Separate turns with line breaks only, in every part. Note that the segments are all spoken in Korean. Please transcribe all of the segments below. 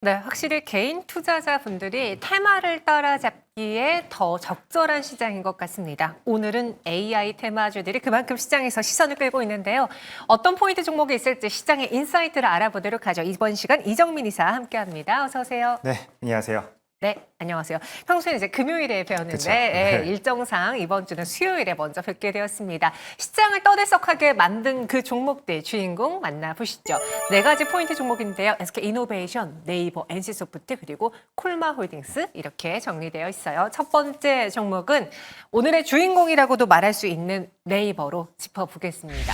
네, 확실히 개인 투자자분들이 테마를 따라잡기에 더 적절한 시장인 것 같습니다. 오늘은 AI 테마주들이 그만큼 시장에서 시선을 끌고 있는데요. 어떤 포인트 종목이 있을지 시장의 인사이트를 알아보도록 하죠. 이번 시간 이정민 이사 함께합니다. 어서 오세요.
네, 안녕하세요.
네, 안녕하세요. 평소에 이제 금요일에 배웠는데
그쵸.
예,
네.
일정상 이번 주는 수요일에 먼저 뵙게 되었습니다. 시장을 떠들썩하게 만든 그 종목들 주인공 만나보시죠. 네 가지 포인트 종목인데요. SK이노베이션, 네이버, NC소프트 그리고 콜마홀딩스 이렇게 정리되어 있어요. 첫 번째 종목은 오늘의 주인공이라고도 말할 수 있는 네이버로 짚어보겠습니다.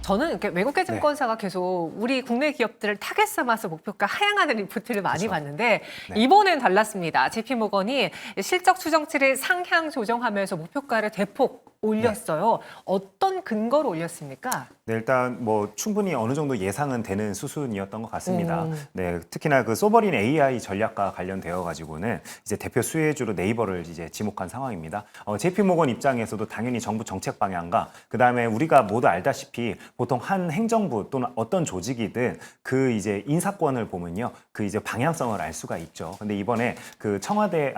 저는 이렇게 외국계 증권사가 계속 우리 국내 기업들을 타겟 삼아서 목표가 하향하는 리포트를 많이
그렇죠.
봤는데
네.
이번엔 달랐습니다. JP모건이 실적 추정치를 상향 조정하면서 목표가를 대폭 올렸어요. 어떤 근거로 올렸습니까?
네, 일단 뭐 충분히 어느 정도 예상은 되는 수순이었던 것 같습니다. 네, 특히나 그 소버린 AI 전략과 관련되어 가지고는 이제 대표 수혜주로 네이버를 이제 지목한 상황입니다. JP모건 입장에서도 당연히 정부 정책 방향과 그다음에 우리가 모두 알다시피 보통 한 행정부 또는 어떤 조직이든 그 이제 인사권을 보면요, 그 이제 방향성을 알 수가 있죠. 근데 이번에 그 청와대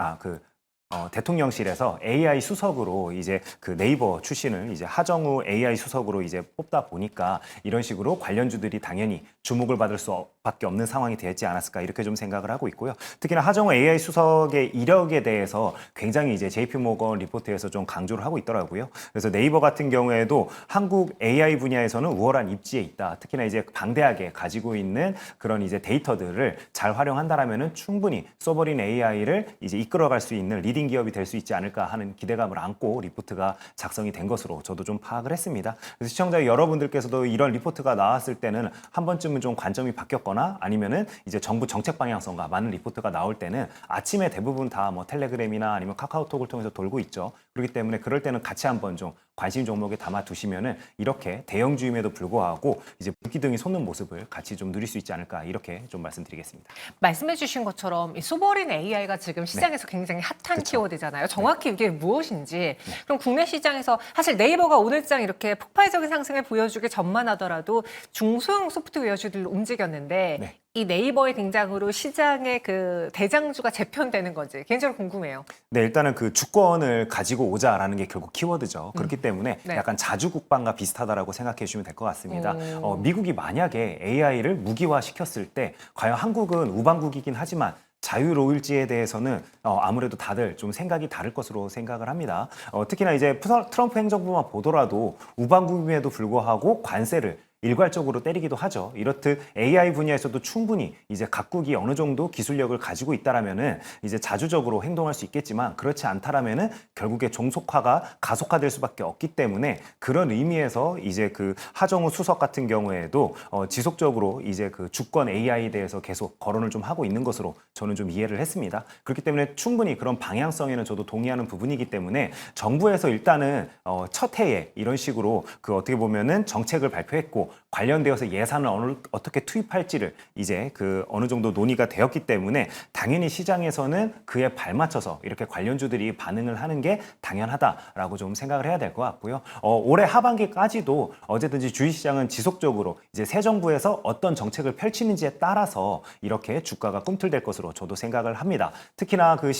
대통령실에서 AI 수석으로 이제 그 네이버 출신을 이제 하정우 AI 수석으로 이제 뽑다 보니까 이런 식으로 관련주들이 당연히 주목을 받을 수밖에 없는 상황이 되었지 않았을까 이렇게 좀 생각을 하고 있고요. 특히나 하정우 AI 수석의 이력에 대해서 굉장히 이제 JP모건 리포트에서 좀 강조를 하고 있더라고요. 그래서 네이버 같은 경우에도 한국 AI 분야에서는 우월한 입지에 있다. 특히나 이제 방대하게 가지고 있는 그런 이제 데이터들을 잘 활용한다라면은 충분히 소버린 AI를 이제 이끌어갈 수 있는 리딩 기업이 될 수 있지 않을까 하는 기대감을 안고 리포트가 작성이 된 것으로 저도 좀 파악을 했습니다. 그래서 시청자 여러분들께서도 이런 리포트가 나왔을 때는 한 번쯤은 좀 관점이 바뀌었거나 아니면은 이제 정부 정책 방향성과 맞는 리포트가 나올 때는 아침에 대부분 다 뭐 텔레그램이나 아니면 카카오톡을 통해서 돌고 있죠. 그렇기 때문에 그럴 때는 같이 한번 좀 관심 종목에 담아 두시면은 이렇게 대형주임에도 불구하고 이제 불기둥이 솟는 모습을 같이 좀 누릴 수 있지 않을까 이렇게 좀 말씀드리겠습니다.
말씀해 주신 것처럼 이 소버린 AI가 지금 시장에서 굉장히 핫한
그쵸.
키워드잖아요. 정확히 이게 무엇인지. 그럼 국내 시장에서 사실 네이버가 오늘장 이렇게 폭발적인 상승을 보여주기 전만 하더라도 중소형 소프트웨어주들로 움직였는데
네.
이 네이버의 등장으로 시장의 그 대장주가 재편되는 건지 개인적으로 궁금해요.
네, 일단은 그 주권을 가지고 오자라는 게 결국 키워드죠. 그렇기 때문에
네.
약간 자주국방과 비슷하다라고 생각해 주시면 될 것 같습니다. 미국이 만약에 AI를 무기화 시켰을 때 과연 한국은 우방국이긴 하지만 자유로울지에 대해서는 아무래도 다들 좀 생각이 다를 것으로 생각을 합니다. 특히나 이제 트럼프 행정부만 보더라도 우방국임에도 불구하고 관세를 일괄적으로 때리기도 하죠. 이렇듯 AI 분야에서도 충분히 이제 각국이 어느 정도 기술력을 가지고 있다라면은 이제 자주적으로 행동할 수 있겠지만 그렇지 않다라면은 결국에 종속화가 가속화될 수밖에 없기 때문에 그런 의미에서 이제 그 하정우 수석 같은 경우에도 지속적으로 이제 그 주권 AI에 대해서 계속 거론을 좀 하고 있는 것으로 저는 좀 이해를 했습니다. 그렇기 때문에 충분히 그런 방향성에는 저도 동의하는 부분이기 때문에 정부에서 일단은 첫 해에 이런 식으로 그 어떻게 보면은 정책을 발표했고 관련되어서 예산을 어떻게 투입할지를 이제 그 어느 정도 논의가 되었기 때문에 당연히 시장에서는 그에 발맞춰서 이렇게 관련주들이 반응을 하는 게 당연하다라고 좀 생각을 해야 될 것 같고요. 올해 하반기까지도 어쨌든지 주식시장은 지속적으로 이제 새 정부에서 어떤 정책을 펼치는지에 따라서 이렇게 주가가 꿈틀댈 것으로 저도 생각을 합니다. 특히나 그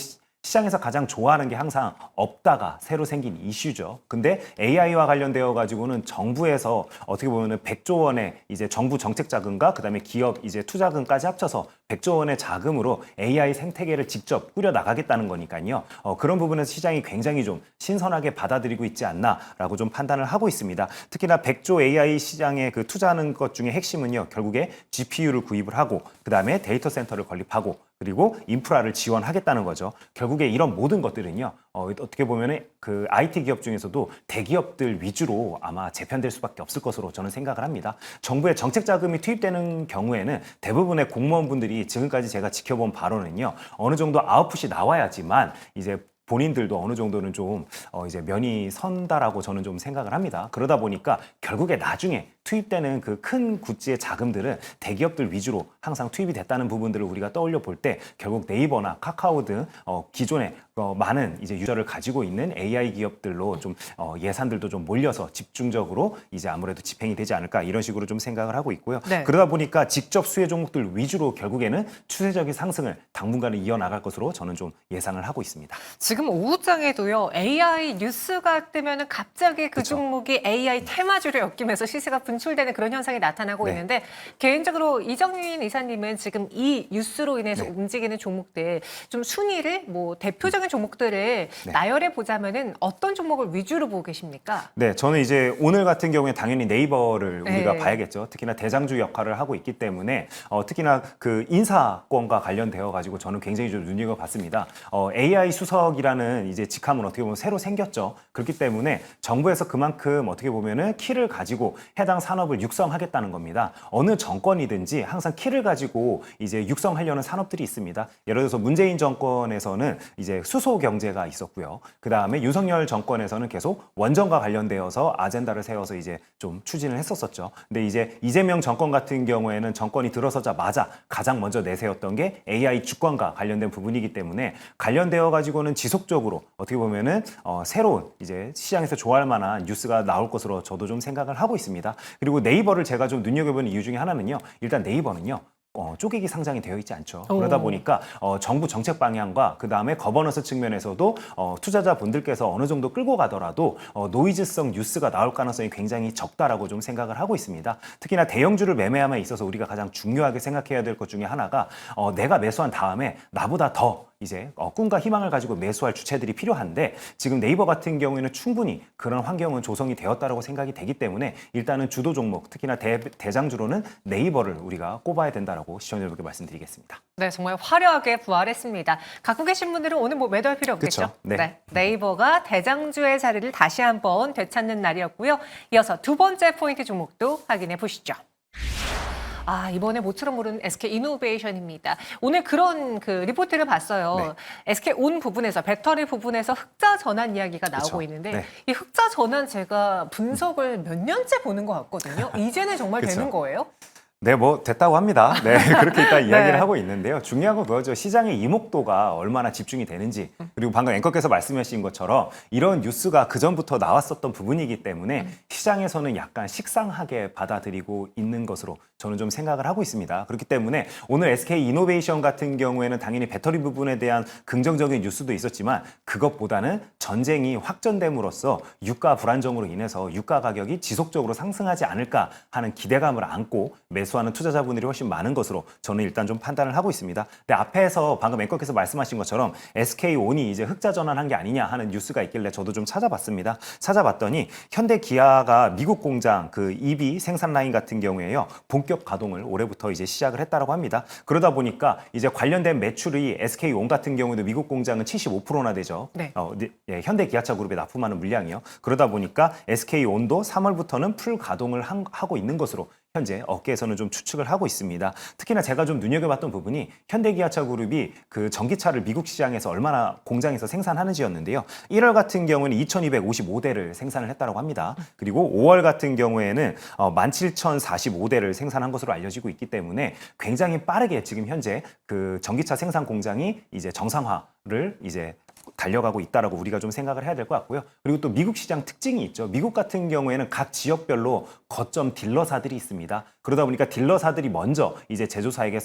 시장에서 가장 좋아하는 게 항상 없다가 새로 생긴 이슈죠. 근데 AI와 관련되어 가지고는 정부에서 어떻게 보면은 100조 원의 이제 정부 정책 자금과 그다음에 기업 이제 투자금까지 합쳐서 100조 원의 자금으로 AI 생태계를 직접 꾸려 나가겠다는 거니까요. 그런 부분에서 시장이 굉장히 좀 신선하게 받아들이고 있지 않나라고 좀 판단을 하고 있습니다. 특히나 100조 AI 시장에 그 투자하는 것 중에 핵심은요. 결국에 GPU를 구입을 하고 그다음에 데이터 센터를 건립하고 그리고 인프라를 지원하겠다는 거죠. 결국에 이런 모든 것들은요, 어떻게 보면은 그 IT 기업 중에서도 대기업들 위주로 아마 재편될 수밖에 없을 것으로 저는 생각을 합니다. 정부의 정책 자금이 투입되는 경우에는 대부분의 공무원분들이 지금까지 제가 지켜본 바로는요, 어느 정도 아웃풋이 나와야지만 이제 본인들도 어느 정도는 좀 이제 면이 선다라고 저는 좀 생각을 합니다. 그러다 보니까 결국에 나중에 투입되는 그 큰 굿즈의 자금들은 대기업들 위주로 항상 투입이 됐다는 부분들을 우리가 떠올려 볼 때 결국 네이버나 카카오 등 기존에 많은 이제 유저를 가지고 있는 AI 기업들로 좀 예산들도 좀 몰려서 집중적으로 이제 아무래도 집행이 되지 않을까 이런 식으로 좀 생각을 하고 있고요.
네.
그러다 보니까 직접 수혜 종목들 위주로 결국에는 추세적인 상승을 당분간은 이어나갈 것으로 저는 좀 예상을 하고 있습니다.
지금 오후장에도요, AI 뉴스가 뜨면은 갑자기 그
그쵸.
종목이 AI 테마주를 엮이면서 시세가 분출되는 그런 현상이 나타나고
네.
있는데, 개인적으로 이정민 이사님은 지금 이 뉴스로 인해서
네.
움직이는 종목들, 좀 순위를 뭐 대표적인 종목들을
네.
나열해 보자면은 어떤 종목을 위주로 보고 계십니까?
네, 저는 이제 오늘 같은 경우에 당연히 네이버를 우리가
네.
봐야겠죠. 특히나 대장주 역할을 하고 있기 때문에 특히나 그 인사권과 관련되어 가지고 저는 굉장히 좀 눈여겨봤습니다. AI 수석이라는 이제 직함은 어떻게 보면 새로 생겼죠. 그렇기 때문에 정부에서 그만큼 어떻게 보면은 키를 가지고 해당 산업을 육성하겠다는 겁니다. 어느 정권이든지 항상 키를 가지고 이제 육성하려는 산업들이 있습니다. 예를 들어서 문재인 정권에서는 이제 수소 경제가 있었고요. 그 다음에 윤석열 정권에서는 계속 원전과 관련되어서 아젠다를 세워서 이제 좀 추진을 했었었죠. 근데 이제 이재명 정권 같은 경우에는 정권이 들어서자마자 가장 먼저 내세웠던 게 AI 주권과 관련된 부분이기 때문에 관련되어 가지고는 지속적으로 어떻게 보면은 새로운 이제 시장에서 좋아할 만한 뉴스가 나올 것으로 저도 좀 생각을 하고 있습니다. 그리고 네이버를 제가 좀 눈여겨보는 이유 중에 하나는요. 일단 네이버는요. 쪼개기 상장이 되어 있지 않죠. 그러다 보니까 정부 정책 방향과 그 다음에 거버넌스 측면에서도 투자자분들께서 어느 정도 끌고 가더라도 노이즈성 뉴스가 나올 가능성이 굉장히 적다라고 좀 생각을 하고 있습니다. 특히나 대형주를 매매함에 있어서 우리가 가장 중요하게 생각해야 될 것 중에 하나가 내가 매수한 다음에 나보다 더 이제 꿈과 희망을 가지고 매수할 주체들이 필요한데 지금 네이버 같은 경우에는 충분히 그런 환경은 조성이 되었다라고 생각이 되기 때문에 일단은 주도 종목 특히나 대장주로는 네이버를 우리가 꼽아야 된다라고 시청자분들께 말씀드리겠습니다.
네, 정말 화려하게 부활했습니다. 갖고 계신 분들은 오늘 뭐 매도할 필요 없겠죠?
그쵸. 네.
네이버가 대장주의 자리를 다시 한번 되찾는 날이었고요. 이어서 두 번째 포인트 종목도 확인해 보시죠. 이번에 모처럼 오른 SK 이노베이션입니다. 오늘 그런 그 리포트를 봤어요.
네.
SK 온 부분에서 배터리 부분에서 흑자 전환 이야기가 나오고
그쵸.
있는데
네.
이 흑자 전환 제가 분석을 몇 년째 보는 것 같거든요. 이제는 정말
그쵸.
되는 거예요?
네, 뭐 됐다고 합니다. 네, 그렇게 일단 이야기를
네.
하고 있는데요. 중요한 건 그거죠. 시장의 이목도가 얼마나 집중이 되는지 그리고 방금 앵커께서 말씀하신 것처럼 이런 뉴스가 그전부터 나왔었던 부분이기 때문에 시장에서는 약간 식상하게 받아들이고 있는 것으로 저는 좀 생각을 하고 있습니다. 그렇기 때문에 오늘 SK 이노베이션 같은 경우에는 당연히 배터리 부분에 대한 긍정적인 뉴스도 있었지만 그것보다는 전쟁이 확전됨으로써 유가 불안정으로 인해서 유가 가격이 지속적으로 상승하지 않을까 하는 기대감을 안고 매수하는 투자자분들이 훨씬 많은 것으로 저는 일단 좀 판단을 하고 있습니다. 근데 앞에서 방금 앵커께서 말씀하신 것처럼 SK온이 이제 흑자 전환한 게 아니냐 하는 뉴스가 있길래 저도 좀 찾아봤습니다. 찾아봤더니 현대 기아가 미국 공장 그 EV 생산 라인 같은 경우에요. 본격 가동을 올해부터 이제 시작을 했다라고 합니다. 그러다 보니까 이제 관련된 매출이 SK온 같은 경우도 미국 공장은 75%나 되죠.
네.
예, 현대 기아차 그룹에 납품하는 물량이요. 그러다 보니까 SK온도 3월부터는 풀 가동을 하고 있는 것으로 현재 업계에서는 좀 추측을 하고 있습니다. 특히나 제가 좀 눈여겨봤던 부분이 현대기아차 그룹이 그 전기차를 미국 시장에서 얼마나 공장에서 생산하는지였는데요. 1월 같은 경우는 2,255대를 생산을 했다고 합니다. 그리고 5월 같은 경우에는 17,045대를 생산한 것으로 알려지고 있기 때문에 굉장히 빠르게 지금 현재 그 전기차 생산 공장이 이제 정상화를 이제 달려가고 있다라고 우리가 좀 생각을 해야 될 것 같고요. 그리고 또 미국 시장 특징이 있죠. 미국 같은 경우에는 각 지역별로 거점 딜러사들이 있습니다. 그러다 보니까 딜러사들이 먼저 이제 제조사에게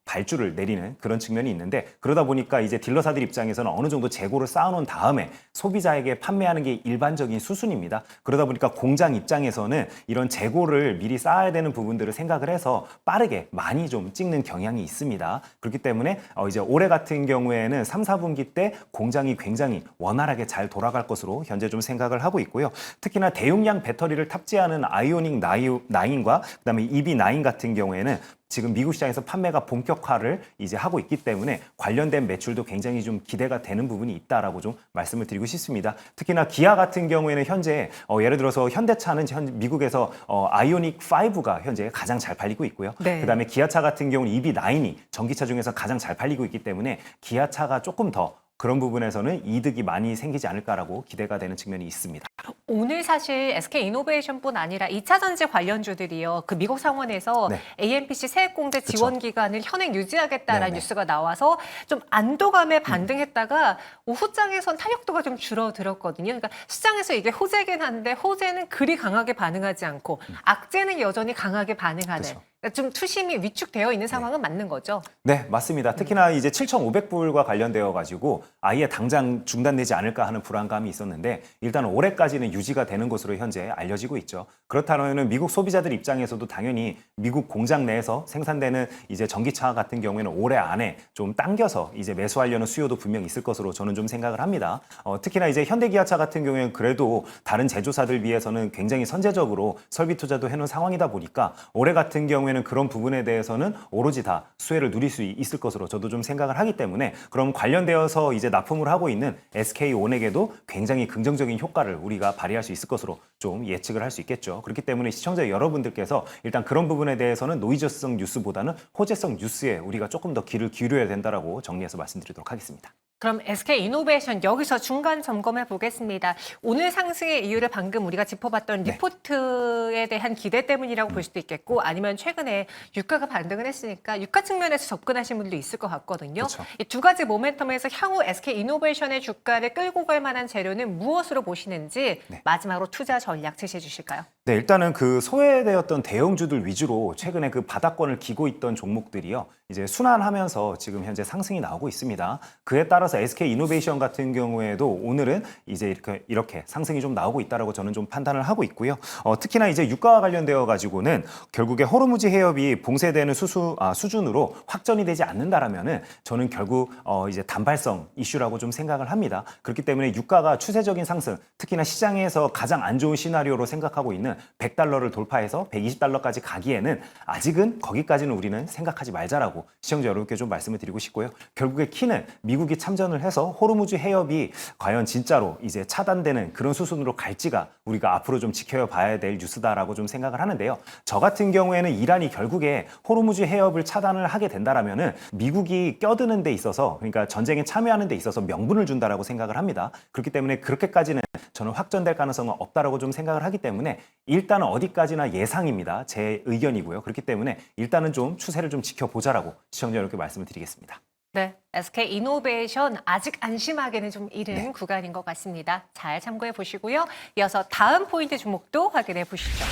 발주를 내리는 그런 측면이 있는데 그러다 보니까 이제 딜러사들 입장에서는 어느 정도 재고를 쌓아놓은 다음에 소비자에게 판매하는 게 일반적인 수순입니다. 그러다 보니까 공장 입장에서는 이런 재고를 미리 쌓아야 되는 부분들을 생각을 해서 빠르게 많이 좀 찍는 경향이 있습니다. 그렇기 때문에 이제 올해 같은 경우에는 3, 4분기 때 공장이 굉장히 원활하게 잘 돌아갈 것으로 현재 좀 생각을 하고 있고요. 특히나 대용량 배터리를 탑재하는 아이오닉 9과 그다음에 EV9 같은 경우에는 지금 미국 시장에서 판매가 본격화를 이제 하고 있기 때문에 관련된 매출도 굉장히 좀 기대가 되는 부분이 있다라고 좀 말씀을 드리고 싶습니다. 특히나 기아 같은 경우에는 현재 예를 들어서 현대차는 미국에서 아이오닉 5가 현재 가장 잘 팔리고 있고요.
네.
그다음에 기아차 같은 경우는 EV9이 전기차 중에서 가장 잘 팔리고 있기 때문에 기아차가 조금 더 그런 부분에서는 이득이 많이 생기지 않을까라고 기대가 되는 측면이 있습니다.
오늘 사실 SK이노베이션뿐 아니라 2차 전지 관련주들이요. 그 미국 상원에서
네.
AMPC 세액공제
그쵸.
지원 기간을 현행 유지하겠다라는
네네.
뉴스가 나와서 좀 안도감에 반등했다가 오후장에선 탄력도가 좀 줄어들었거든요. 그러니까 시장에서 이게 호재긴 한데 호재는 그리 강하게 반응하지 않고 악재는 여전히 강하게 반응하는.
그쵸.
그러니까 좀 투심이 위축되어 있는 상황은 맞는 거죠.
네, 맞습니다. 특히나 이제 7,500불과 관련되어 가지고 아예 당장 중단되지 않을까 하는 불안감이 있었는데 일단 올해까지는 유지가 되는 것으로 현재 알려지고 있죠. 그렇다면 미국 소비자들 입장에서도 당연히 미국 공장 내에서 생산되는 이제 전기차 같은 경우에는 올해 안에 좀 당겨서 이제 매수하려는 수요도 분명 있을 것으로 저는 좀 생각을 합니다. 특히나 이제 현대기아차 같은 경우에는 그래도 다른 제조사들 비해서는 굉장히 선제적으로 설비 투자도 해놓은 상황이다 보니까 올해 같은 경우에는 그런 부분에 대해서는 오로지 다 수혜를 누릴 수 있을 것으로 저도 좀 생각을 하기 때문에 그럼 관련되어서 이제 납품을 하고 있는 SK온에게도 굉장히 긍정적인 효과를 우리가 발휘할 수 있을 것으로 좀 예측을 할 수 있겠죠. 그렇기 때문에 시청자 여러분들께서 일단 그런 부분에 대해서는 노이저성 뉴스보다는 호재성 뉴스에 우리가 조금 더 귀를 기울여야 된다라고 정리해서 말씀드리도록 하겠습니다.
그럼 SK이노베이션 여기서 중간 점검해 보겠습니다. 오늘 상승의 이유를 방금 우리가 짚어봤던
네.
리포트에 대한 기대 때문이라고 볼 수도 있겠고 아니면 최근에 유가가 반등을 했으니까 유가 측면에서 접근하신 분도 있을 것 같거든요.
그렇죠.
이 두 가지 모멘텀에서 향후 SK이노베이션의 주가를 끌고 갈 만한 재료는 무엇으로 보시는지
네.
마지막으로 투자 전략 제시해 주실까요?
네, 일단은 그 소외되었던 대형주들 위주로 최근에 그 바닥권을 기고 있던 종목들이요. 이제 순환하면서 지금 현재 상승이 나오고 있습니다. 그에 따라서 SK이노베이션 같은 경우에도 오늘은 이제 이렇게 상승이 좀 나오고 있다라고 저는 좀 판단을 하고 있고요. 특히나 이제 유가와 관련되어 가지고는 결국에 호르무즈 해협이 봉쇄되는 수준으로 확전이 되지 않는다라면은 저는 결국 이제 단발성 이슈라고 좀 생각을 합니다. 그렇기 때문에 유가가 추세적인 상승, 특히나 시장에서 가장 안 좋은 시나리오로 생각하고 있는 100달러를 돌파해서 120달러까지 가기에는 아직은 거기까지는 우리는 생각하지 말자라고 시청자 여러분께 좀 말씀을 드리고 싶고요. 결국에 키는 미국이 참전을 해서 호르무즈 해협이 과연 진짜로 이제 차단되는 그런 수순으로 갈지가 우리가 앞으로 좀 지켜봐야 될 뉴스다라고 좀 생각을 하는데요. 저 같은 경우에는 이란이 결국에 호르무즈 해협을 차단을 하게 된다라면은 미국이 껴드는 데 있어서 그러니까 전쟁에 참여하는 데 있어서 명분을 준다라고 생각을 합니다. 그렇기 때문에 그렇게까지는 저는 확전될 가능성은 없다라고 좀 생각을 하기 때문에 일단은 어디까지나 예상입니다. 제 의견이고요. 그렇기 때문에 일단은 좀 추세를 좀 지켜보자라고 시청자 여러분께 말씀을 드리겠습니다.
네, SK이노베이션 아직 안심하기는 좀 이른
네.
구간인 것 같습니다. 잘 참고해 보시고요. 이어서 다음 포인트 종목도 확인해 보시죠.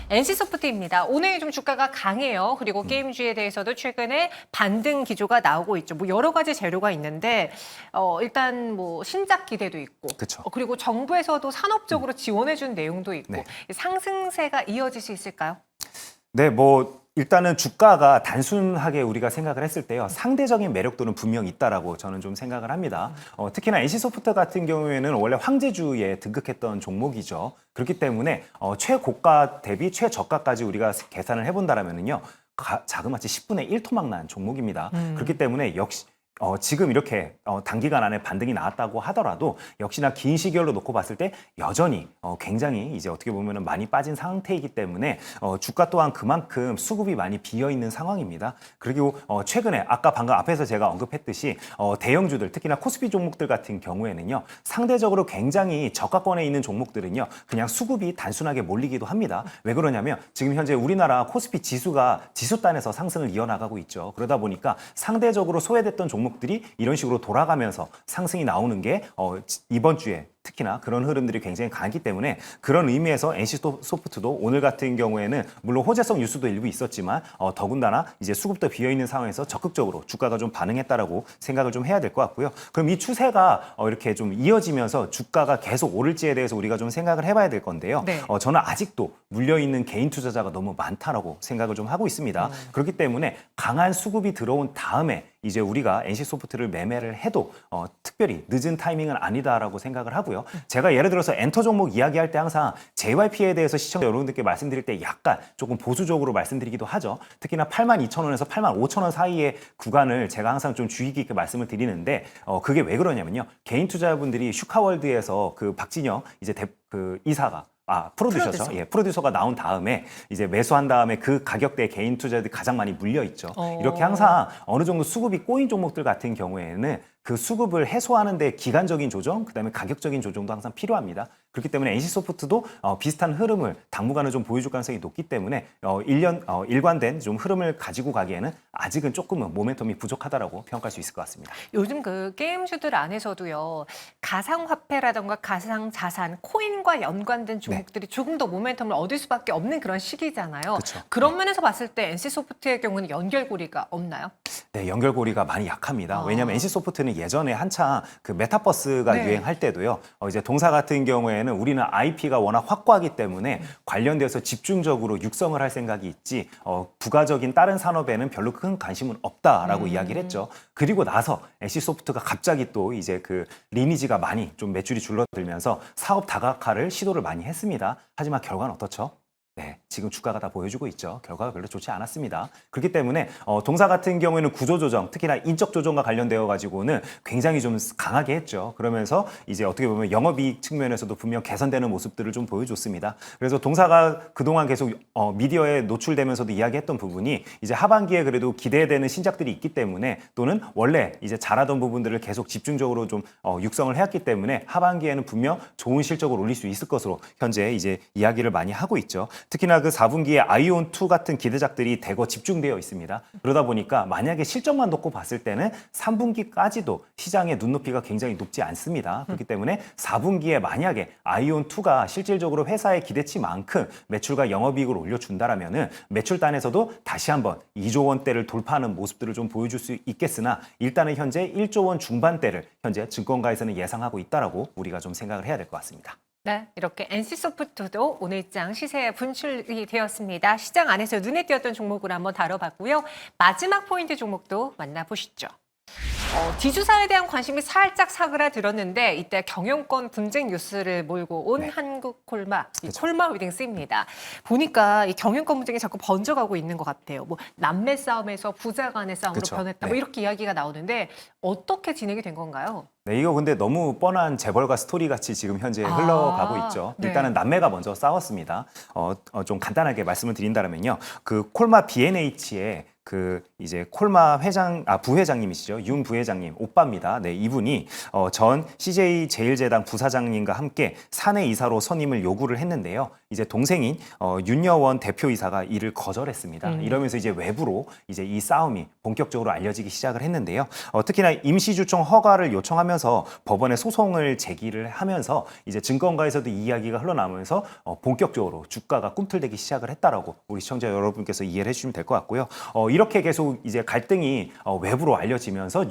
NC소프트입니다. 오늘 좀 주가가 강해요. 그리고 게임주에 대해서도 최근에 반등 기조가 나오고 있죠. 뭐 여러 가지 재료가 있는데 일단 뭐 신작 기대도 있고,
그쵸.
그리고 정부에서도 산업적으로 지원해준 내용도 있고
네.
상승세가 이어질 수 있을까요?
네, 뭐 일단은 주가가 단순하게 우리가 생각을 했을 때요. 상대적인 매력도는 분명히 있다라고 저는 좀 생각을 합니다. 특히나 NC소프트 같은 경우에는 원래 황제주에 등극했던 종목이죠. 그렇기 때문에 최고가 대비 최저가까지 우리가 계산을 해본다라면은요. 자그마치 10분의 1 토막난 종목입니다. 그렇기 때문에 역시 지금 이렇게 단기간 안에 반등이 나왔다고 하더라도 역시나 긴 시결로 놓고 봤을 때 여전히 굉장히 이제 어떻게 보면 많이 빠진 상태이기 때문에 주가 또한 그만큼 수급이 많이 비어 있는 상황입니다. 그리고 최근에 아까 방금 앞에서 제가 언급했듯이 대형주들 특히나 코스피 종목들 같은 경우에는요 상대적으로 굉장히 저가권에 있는 종목들은요 그냥 수급이 단순하게 몰리기도 합니다. 왜 그러냐면 지금 현재 우리나라 코스피 지수가 지수단에서 상승을 이어나가고 있죠. 그러다 보니까 상대적으로 소외됐던 종목들이 이런 식으로 돌아가면서 상승이 나오는 게 이번 주에 특히나 그런 흐름들이 굉장히 강하기 때문에 그런 의미에서 NC소프트도 오늘 같은 경우에는 물론 호재성 뉴스도 일부 있었지만 더군다나 이제 수급도 비어있는 상황에서 적극적으로 주가가 좀 반응했다라고 생각을 좀 해야 될 것 같고요. 그럼 이 추세가 이렇게 좀 이어지면서 주가가 계속 오를지에 대해서 우리가 좀 생각을 해봐야 될 건데요.
네.
저는 아직도 물려있는 개인 투자자가 너무 많다라고 생각을 좀 하고 있습니다. 그렇기 때문에 강한 수급이 들어온 다음에 이제 우리가 NC소프트를 매매를 해도 특별히 늦은 타이밍은 아니다라고 생각을 하고요. 제가 예를 들어서 엔터 종목 이야기할 때 항상 JYP에 대해서 시청자 여러분들께 말씀드릴 때 약간 조금 보수적으로 말씀드리기도 하죠. 특히나 82,000원에서 85,000원 사이의 구간을 제가 항상 좀 주의 깊게 말씀을 드리는데 그게 왜 그러냐면요. 개인 투자자분들이 슈카월드에서 그 박진영 이제 그 이사가 프로듀서죠.
프로듀서.
예, 프로듀서가 나온 다음에 이제 매수한 다음에 그 가격대에 개인 투자들이 가장 많이 물려 있죠. 이렇게 항상 어느 정도 수급이 꼬인 종목들 같은 경우에는 그 수급을 해소하는 데 기간적인 조정, 그다음에 가격적인 조정도 항상 필요합니다. 그렇기 때문에 NC소프트도 비슷한 흐름을 당분간은 좀 보여줄 가능성이 높기 때문에 일관된 좀 흐름을 가지고 가기에는 아직은 조금은 모멘텀이 부족하다라고 평가할 수 있을 것 같습니다.
요즘 그 게임주들 안에서도요, 가상화폐라던가 가상자산, 코인과 연관된 종목들이 조금 더 모멘텀을 얻을 수밖에 없는 그런 시기잖아요.
그쵸.
그런 면에서 봤을 때 NC소프트의 경우는 연결고리가 없나요?
네, 연결고리가 많이 약합니다. 왜냐하면 NC소프트는 예전에 한창 그 메타버스가
네.
유행할 때도요. 이제 동사 같은 경우에는 우리는 IP가 워낙 확고하기 때문에 관련돼서 집중적으로 육성을 할 생각이 있지 부가적인 다른 산업에는 별로 큰 관심은 없다라고 이야기를 했죠. 그리고 나서 NC소프트가 갑자기 또 이제 그 리니지가 많이 좀 매출이 줄어들면서 사업 다각화를 시도를 많이 했습니다. 하지만 결과는 어떻죠? 네, 지금 주가가 다 보여주고 있죠. 결과가 별로 좋지 않았습니다. 그렇기 때문에 동사 같은 경우에는 구조조정, 특히나 인적 조정과 관련되어 가지고는 굉장히 좀 강하게 했죠. 그러면서 이제 어떻게 보면 영업이익 측면에서도 분명 개선되는 모습들을 좀 보여줬습니다. 그래서 동사가 그동안 계속 미디어에 노출되면서도 이야기했던 부분이 이제 하반기에 그래도 기대되는 신작들이 있기 때문에 또는 원래 이제 잘하던 부분들을 계속 집중적으로 좀 육성을 해왔기 때문에 하반기에는 분명 좋은 실적을 올릴 수 있을 것으로 현재 이제 이야기를 많이 하고 있죠. 특히나 그 4분기에 아이온2 같은 기대작들이 대거 집중되어 있습니다. 그러다 보니까 만약에 실적만 놓고 봤을 때는 3분기까지도 시장의 눈높이가 굉장히 높지 않습니다. 그렇기 때문에 4분기에 만약에 아이온2가 실질적으로 회사의 기대치만큼 매출과 영업이익을 올려준다라면은 매출단에서도 다시 한번 2조 원대를 돌파하는 모습들을 좀 보여줄 수 있겠으나 일단은 현재 1조 원 중반대를 현재 증권가에서는 예상하고 있다라고 우리가 좀 생각을 해야 될 것 같습니다.
네, 이렇게 NC소프트도 오늘장 시세에 분출이 되었습니다. 시장 안에서 눈에 띄었던 종목을 한번 다뤄봤고요. 마지막 포인트 종목도 만나보시죠. 지주사에 대한 관심이 살짝 사그라들었는데 이때 경영권 분쟁 뉴스를 몰고 온 한국콜마, 이 콜마홀딩스입니다. 보니까 이 경영권 분쟁이 자꾸 번져가고 있는 것 같아요. 뭐 남매 싸움에서 부자 간의 싸움으로
그쵸.
변했다. 뭐 이렇게 이야기가 나오는데 어떻게 진행이 된 건가요?
네, 이거 근데 너무 뻔한 재벌과 스토리 같이 지금 현재 흘러가고 있죠.
네.
일단은 남매가 먼저 싸웠습니다. 좀 간단하게 말씀을 드린다면요. 그 콜마 B&H의 그 이제 콜마 부회장님이시죠. 윤 부회장님 오빠입니다. 네, 이분이 전 CJ 제일제당 부사장님과 함께 사내 이사로 선임을 요구를 했는데요. 이제 동생인 윤여원 대표이사가 이를 거절했습니다. 이러면서 이제 외부로 이제 이 싸움이 본격적으로 알려지기 시작을 했는데요. 특히나 임시주총 허가를 요청하면서 법원에 소송을 제기를 하면서 이제 증권가에서도 이 이야기가 흘러나오면서 본격적으로 주가가 꿈틀대기 시작을 했다라고 우리 시청자 여러분께서 이해를 해주시면 될 것 같고요. 이렇게 계속 이제 갈등이 외부로 알려지면서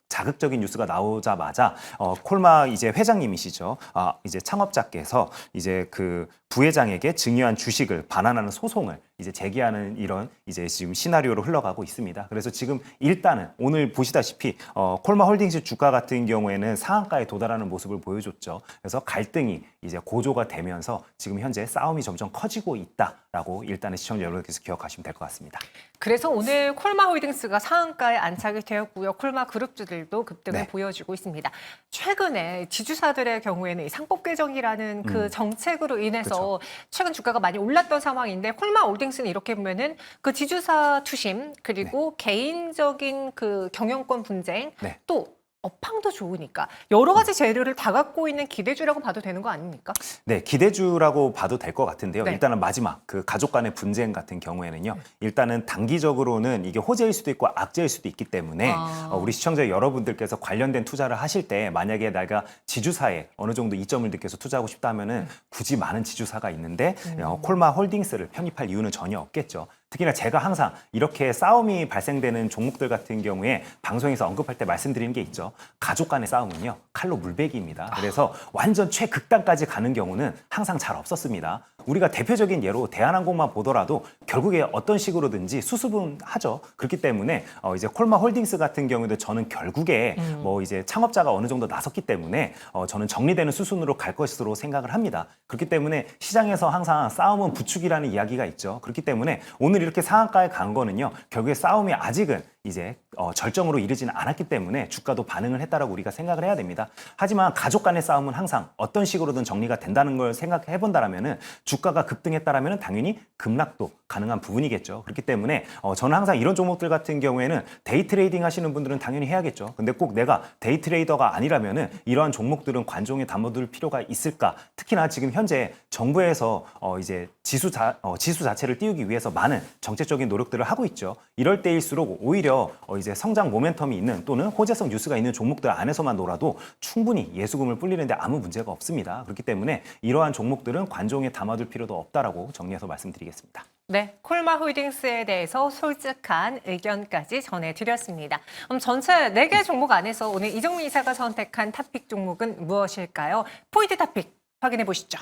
자극적인 뉴스가 나오자마자 콜마 이제 회장님이시죠. 이제 창업자께서 이제 그 부회장에게 증여한 주식을 반환하는 소송을 이제 제기하는 이런 이제 지금 시나리오로 흘러가고 있습니다. 그래서 지금 일단은 오늘 보시다시피 콜마홀딩스 주가 같은 경우에는 상한가에 도달하는 모습을 보여줬죠. 그래서 갈등이 이제 고조가 되면서 지금 현재 싸움이 점점 커지고 있다라고 일단은 시청자 여러분께서 기억하시면 될 것 같습니다.
그래서 오늘 콜마홀딩스가 상한가에 안착이 되었고요. 콜마 그룹주들도 급등을
네.
보여주고 있습니다. 최근에 지주사들의 경우에는 이 상법 개정이라는 그 정책으로 인해서 최근 주가가 많이 올랐던 상황인데 콜마홀딩스는 이렇게 보면은 그 지주사 투심 그리고 개인적인 그 경영권 분쟁
네.
또 업황도 좋으니까 여러 가지 재료를 다 갖고 있는 기대주라고 봐도 되는 거 아닙니까?
네, 기대주라고 봐도 될 것 같은데요.
네.
일단은 마지막 그 가족 간의 분쟁 같은 경우에는요. 일단은 단기적으로는 이게 호재일 수도 있고 악재일 수도 있기 때문에 우리 시청자 여러분들께서 관련된 투자를 하실 때 만약에 내가 지주사에 어느 정도 이점을 느껴서 투자하고 싶다 하면은 굳이 많은 지주사가 있는데 콜마 홀딩스를 편입할 이유는 전혀 없겠죠. 특히나 제가 항상 이렇게 싸움이 발생되는 종목들 같은 경우에 방송에서 언급할 때 말씀드리는 게 있죠. 가족 간의 싸움은요. 칼로 물베기입니다. 그래서 완전 최극단까지 가는 경우는 항상 잘 없었습니다. 우리가 대표적인 예로 대한항공만 보더라도 결국에 어떤 식으로든지 수습은 하죠. 그렇기 때문에 이제 콜마 홀딩스 같은 경우도 저는 결국에 뭐 이제 창업자가 어느 정도 나섰기 때문에 저는 정리되는 수순으로 갈 것으로 생각을 합니다. 그렇기 때문에 시장에서 항상 싸움은 부추기라는 이야기가 있죠. 그렇기 때문에 오늘 이렇게 상한가에 간 거는요. 결국에 싸움이 아직은 이제 절정으로 이르지는 않았기 때문에 주가도 반응을 했다라고 우리가 생각을 해야 됩니다. 하지만 가족 간의 싸움은 항상 어떤 식으로든 정리가 된다는 걸 생각해 본다라면은 주가가 급등했다라면은 당연히 급락도 가능한 부분이겠죠. 그렇기 때문에 저는 항상 이런 종목들 같은 경우에는 데이 트레이딩 하시는 분들은 당연히 해야겠죠. 근데 꼭 내가 데이 트레이더가 아니라면은 이러한 종목들은 관종에 담아둘 필요가 있을까? 특히나 지금 현재 정부에서 이제 지수 자체를 띄우기 위해서 많은 정책적인 노력들을 하고 있죠. 이럴 때일수록 오히려 이제 성장 모멘텀이 있는 또는 호재성 뉴스가 있는 종목들 안에서만 놀아도 충분히 예수금을 불리는데 아무 문제가 없습니다. 그렇기 때문에 이러한 종목들은 관종에 담아둘 필요도 없다라고 정리해서 말씀드리겠습니다.
네, 콜마 홀딩스에 대해서 솔직한 의견까지 전해드렸습니다. 그럼 전체 4개 종목 안에서 오늘 이정민 이사가 선택한 탑픽 종목은 무엇일까요? 포인트 탑픽 확인해 보시죠.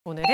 오늘은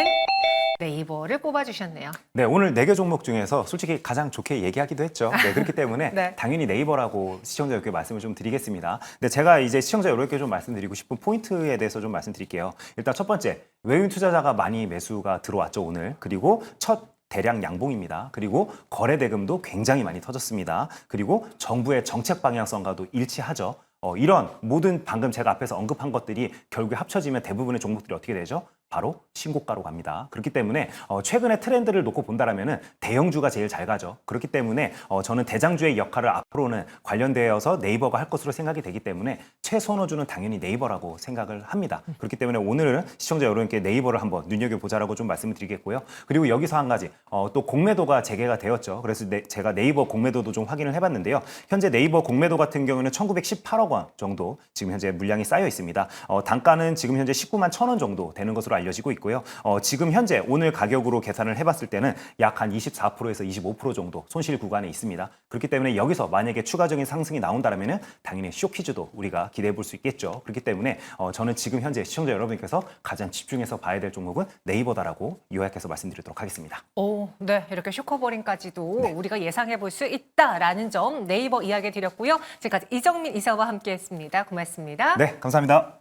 네이버를 뽑아주셨네요.
네, 오늘 4개 종목 중에서 솔직히 가장 좋게 얘기하기도 했죠. 네, 그렇기 때문에
네.
당연히 네이버라고 시청자 여러분께 말씀을 좀 드리겠습니다. 근데 제가 이제 시청자 여러분께 좀 말씀드리고 싶은 포인트에 대해서 좀 말씀드릴게요. 일단 첫 번째, 외국인 투자자가 많이 매수가 들어왔죠, 오늘. 그리고 첫 대량 양봉입니다. 그리고 거래 대금도 굉장히 많이 터졌습니다. 그리고 정부의 정책 방향성과도 일치하죠. 이런 모든 방금 제가 앞에서 언급한 것들이 결국에 합쳐지면 대부분의 종목들이 어떻게 되죠? 바로 신고가로 갑니다. 그렇기 때문에 최근의 트렌드를 놓고 본다라면은 대형주가 제일 잘 가죠. 그렇기 때문에 저는 대장주의 역할을 앞으로는 관련되어서 네이버가 할 것으로 생각이 되기 때문에 최선호주는 당연히 네이버라고 생각을 합니다. 그렇기 때문에 오늘은 시청자 여러분께 네이버를 한번 눈여겨보자라고 좀 말씀을 드리겠고요. 그리고 여기서 한 가지 또 공매도가 재개가 되었죠. 그래서 제가 네이버 공매도도 좀 확인을 해봤는데요. 현재 네이버 공매도 같은 경우는 1918억 원 정도 지금 현재 물량이 쌓여 있습니다. 단가는 지금 현재 19만 1,000원 정도 되는 것으로 알려지고 있고요. 지금 현재 오늘 가격으로 계산을 해봤을 때는 약 한 24%에서 25% 정도 손실 구간에 있습니다. 그렇기 때문에 여기서 만약에 추가적인 상승이 나온다면은 당연히 쇼키즈도 우리가 기대해 볼 수 있겠죠. 그렇기 때문에 저는 지금 현재 시청자 여러분께서 가장 집중해서 봐야 될 종목은 네이버다라고 요약해서 말씀드리도록 하겠습니다.
오, 네, 이렇게 슈커버링까지도 우리가 예상해 볼 수 있다라는 점 네이버 이야기 드렸고요. 지금까지 이정민 이사와 함께했습니다. 고맙습니다.
네, 감사합니다.